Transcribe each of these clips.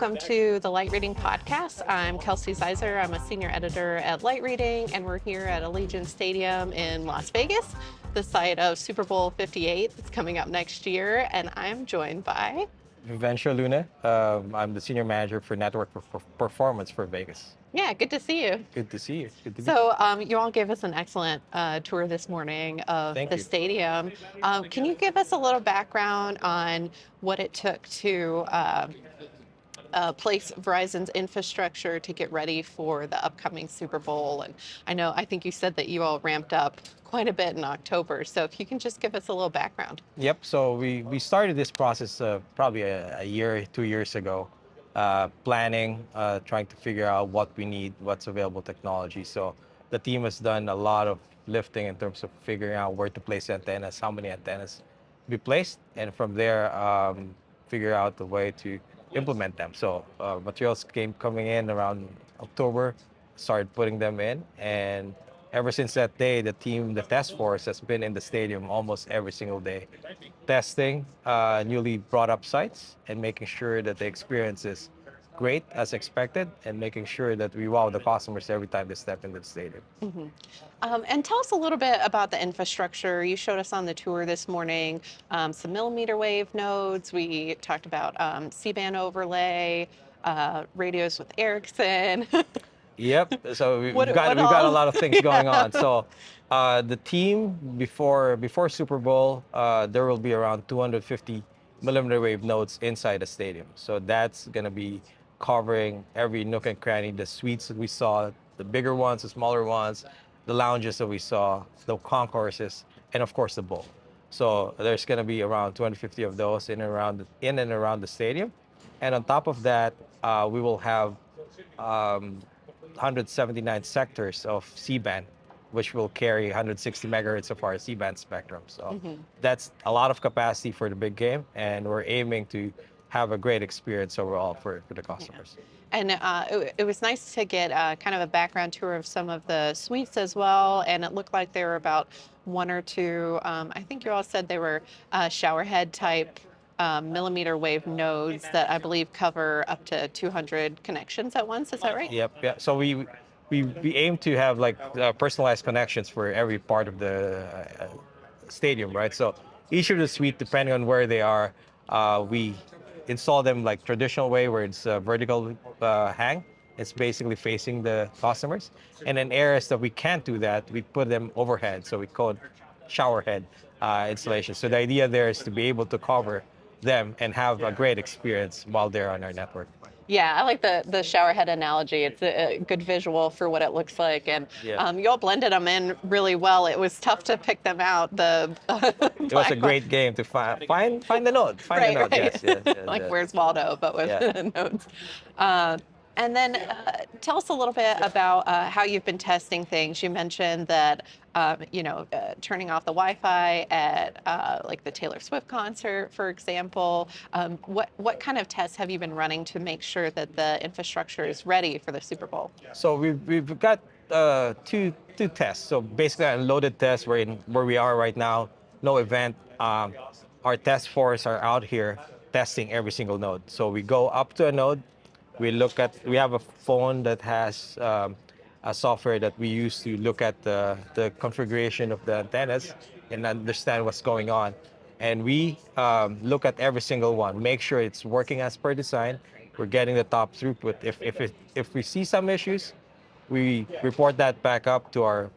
welcome to the Light Reading Podcast. I'm Kelsey Zeiser. I'm a senior editor at Light Reading, and we're here at Allegiant Stadium in Las Vegas, the site of Super Bowl LVIII that's coming up next year, and I'm joined by... Venture Luna. I'm the senior manager for network performance for Vegas. Yeah, good to see you. Good to see you. Good to be So you all gave us an excellent tour this morning of Thank the you. stadium. Can you give us a little background on what it took to place Verizon's infrastructure to get ready for the upcoming Super Bowl? And I think you said that you all ramped up quite a bit in October. So if you can just give us a little background. Yep. So we started this process probably a year, 2 years ago, planning, trying to figure out what we need, what's available technology. So the team has done a lot of lifting in terms of figuring out where to place antennas, how many antennas to be placed, and from there figure out the way to implement them. So materials coming in around October, started putting them in, and ever since that day, the task force has been in the stadium almost every single day, testing newly brought up sites and making sure that the experience is great as expected, and making sure that we wow the customers every time they step into the stadium. And tell us a little bit about the infrastructure. You showed us on the tour this morning some millimeter wave nodes. We talked about C-band overlay, radios with Ericsson. Yep. So What we've got a all? lot of things going Yeah. on. So the team before Super Bowl, there will be around 250 millimeter wave nodes inside the stadium. So that's going to be covering every nook and cranny, the suites that we saw, the bigger ones, the smaller ones, the lounges that we saw, the concourses, and of course the bowl. So there's going to be around 250 of those in and around the stadium. And on top of that, we will have 179 sectors of C-band, which will carry 160 megahertz of our C-band spectrum. So that's a lot of capacity for the big game, and we're aiming to have a great experience overall for the customers. And it was nice to get kind of a background tour of some of the suites as well. And it looked like there were about one or two, I think you all said they were shower head type millimeter wave nodes that I believe cover up to 200 connections at once. Is that right? Yep. Yeah. So we aim to have like personalized connections for every part of the stadium, right? So each of the suite, depending on where they are, we install them like traditional way, where it's a vertical hang. It's basically facing the customers. And in areas that we can't do that, we put them overhead. So we call it shower head installation. So the idea there is to be able to cover them and have a great experience while they're on our network. Yeah, I like the shower head analogy. It's a good visual for what it looks like, and Yeah. you all blended them in really well. It was tough to pick them out. The It was a great game to find the node. Find the right, node. Yes, right. yes, yes, Like yes. where's Waldo, but with Yeah. nodes. And then tell us a little bit about how you've been testing things. You mentioned that turning off the Wi-Fi at like the Taylor Swift concert, for example. What kind of tests have you been running to make sure that the infrastructure is ready for the Super Bowl? So we've got two tests. So basically, a loaded test where we are right now. No event. Our test force are out here testing every single node. So we go up to a node. We have a phone that has a software that we use to look at the configuration of the antennas and understand what's going on. And we look at every single one, make sure it's working as per design. We're getting the top throughput. If we see some issues, we report that back up to our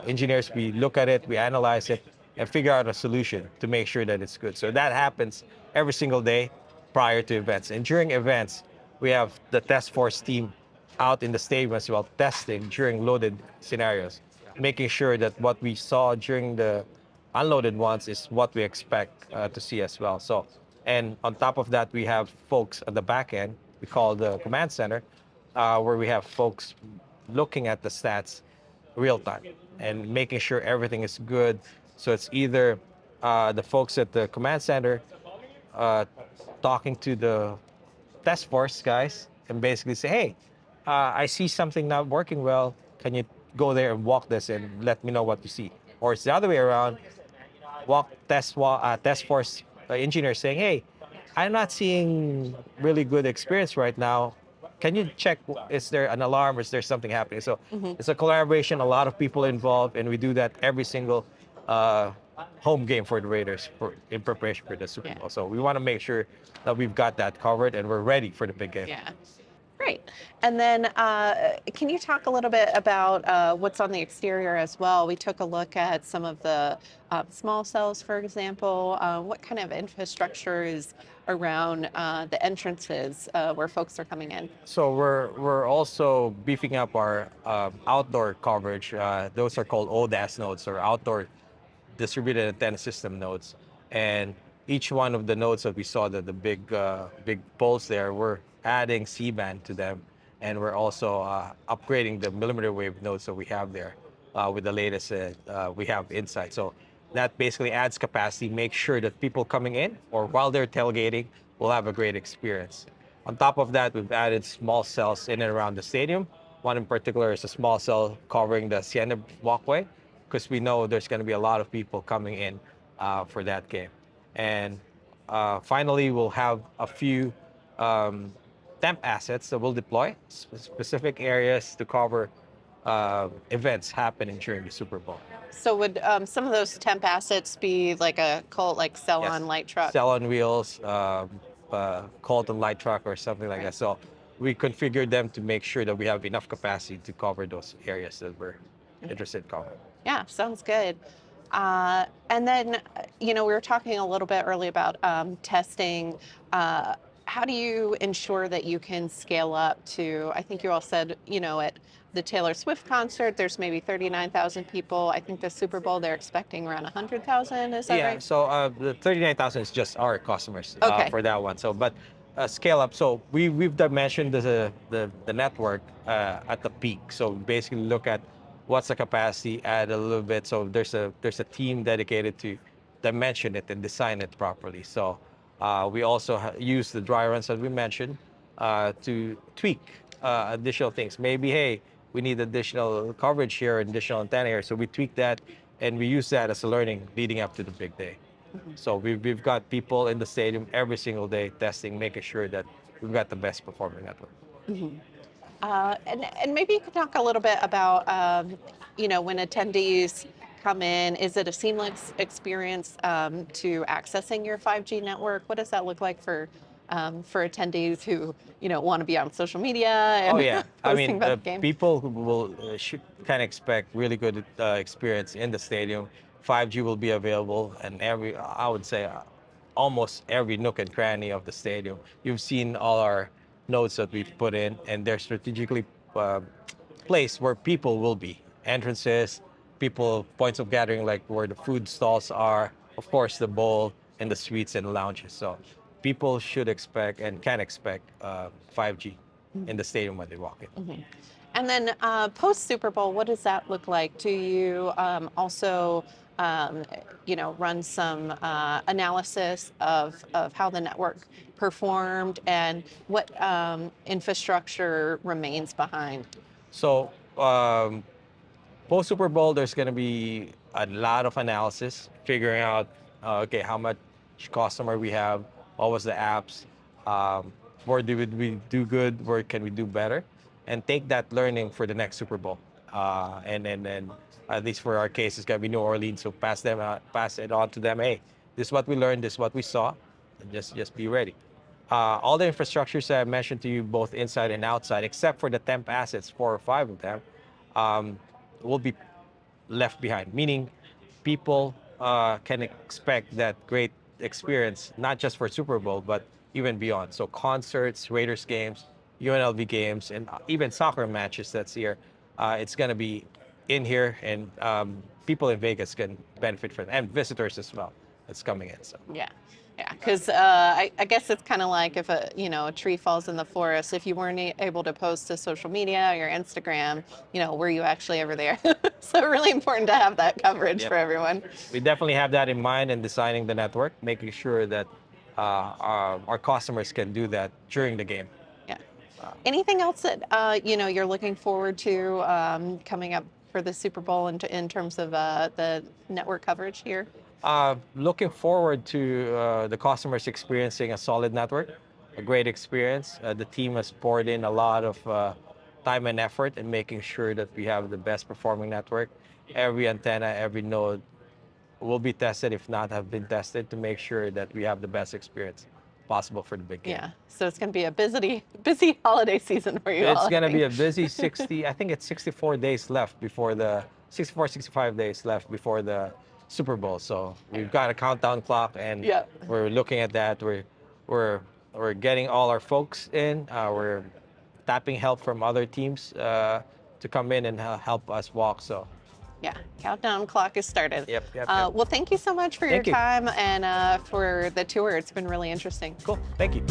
engineers. We look at it, we analyze it, and figure out a solution to make sure that it's good. So that happens every single day prior to events. And during events, we have the task force team out in the stadium as well, testing during loaded scenarios, making sure that what we saw during the unloaded ones is what we expect to see as well. So, and on top of that, we have folks at the back end, we call the command center, where we have folks looking at the stats real time and making sure everything is good. So it's either the folks at the command center talking to the task force guys and basically say, hey, I see something not working well. Can you go there and walk this and let me know what you see? Or it's the other way around. Task force engineer saying, hey, I'm not seeing really good experience right now. Can you check? Is there an alarm? Is there something happening? So Hmm. it's a collaboration, a lot of people involved, and we do that every single uh, home game for the Raiders in preparation for the Super Yeah. Bowl. So we want to make sure that we've got that covered and we're ready for the big game. Yeah. Great. And then can you talk a little bit about what's on the exterior as well? We took a look at some of the small cells, for example. What kind of infrastructure is around the entrances where folks are coming in? So we're also beefing up our outdoor coverage. Those are called ODAS nodes, or outdoor distributed antenna system nodes. And each one of the nodes that we saw, the big poles there, we're adding C-band to them, and we're also upgrading the millimeter wave nodes that we have there with the latest we have inside. So that basically adds capacity, makes sure that people coming in or while they're tailgating will have a great experience. On top of that, we've added small cells in and around the stadium. One in particular is a small cell covering the Siena walkway, because we know there's going to be a lot of people coming in for that game. And finally, we'll have a few um, temp assets that we'll deploy, specific areas to cover events happening during the Super Bowl. So would some of those temp assets be like a cult, like sell on Yes, light truck? cell on wheels, Colton light truck or something like Right. that. So we configured them to make sure that we have enough capacity to cover those areas that we're Okay. interested in covering. Yeah, sounds good. And then, we were talking a little bit earlier about testing. Uh, how do you ensure that you can scale up to, I think you all said, at the Taylor Swift concert, there's maybe 39,000 people. I think the Super Bowl, they're expecting around 100,000. Is that Yeah, right? so the 39,000 is just our customers Okay. for that one. So, but scale up. So we've dimensioned the network at the peak. So basically look at what's the capacity, add a little bit. So there's a team dedicated to dimension it and design it properly. So we also use the dry runs that we mentioned to tweak additional things. Maybe, hey, we need additional coverage here, additional antenna here. So we tweak that and we use that as a learning leading up to the big day. Mhm. So we've got people in the stadium every single day testing, making sure that we've got the best performing network. Mhm. And maybe you could talk a little bit about, when attendees come in, is it a seamless experience to accessing your 5G network? What does that look like for attendees who, want to be on social media Oh and yeah, I posting mean, about the game? people who will should kind of expect really good experience in the stadium. 5G will be available, and I would say, almost every nook and cranny of the stadium. You've seen all our nodes that we've put in, and they're strategically uh, placed where people will be. Entrances, people, points of gathering, like where the food stalls are, of course, the bowl, and the suites and lounges. So people should expect and can expect 5G in the stadium when they walk in. Mhm. And then post Super Bowl, what does that look like? Do you also, run some analysis of how the network performed and what infrastructure remains behind? So post Super Bowl, there's going to be a lot of analysis, figuring out, okay, how much customer we have, what was the apps, where did we do good, where can we do better, and take that learning for the next Super Bowl. And at least for our case, it's going to be New Orleans, so pass it on to them. Hey, this is what we learned, this is what we saw, and just be ready. All the infrastructures that I mentioned to you, both inside and outside, except for the temp assets, 4 or 5 of them, um, will be left behind. Meaning, people can expect that great experience, not just for Super Bowl, but even beyond. So concerts, Raiders games, UNLV games, and even soccer matches that's here. It's going to be in here, and people in Vegas can benefit from it, and visitors as well that's coming in. So. Yeah. Yeah, because I guess it's kind of like if a tree falls in the forest. If you weren't able to post to social media or your Instagram, were you actually ever there? So really important to have that coverage Yep. for everyone. We definitely have that in mind in designing the network, making sure that our customers can do that during the game. Yeah. Anything else that you're looking forward to coming up for the Super Bowl in terms of the network coverage here? Looking forward to the customers experiencing a solid network, a great experience. The team has poured in a lot of time and effort in making sure that we have the best performing network. Every antenna, every node will be tested, if not have been tested, to make sure that we have the best experience possible for the big game. Yeah. So it's going to be a busy holiday season for you all, It's I going to be think. a busy 60, I think it's 64 days left before the 64, 65 days left before the Super Bowl. So we've got a countdown clock and Yeah. we're looking at that. We're, we're getting all our folks in. We're tapping help from other teams to come in and help us walk. So, Yeah, countdown clock is started. Yep. Well, thank you so much for your Thank you. time and for the tour. It's been really interesting. Cool. Thank you.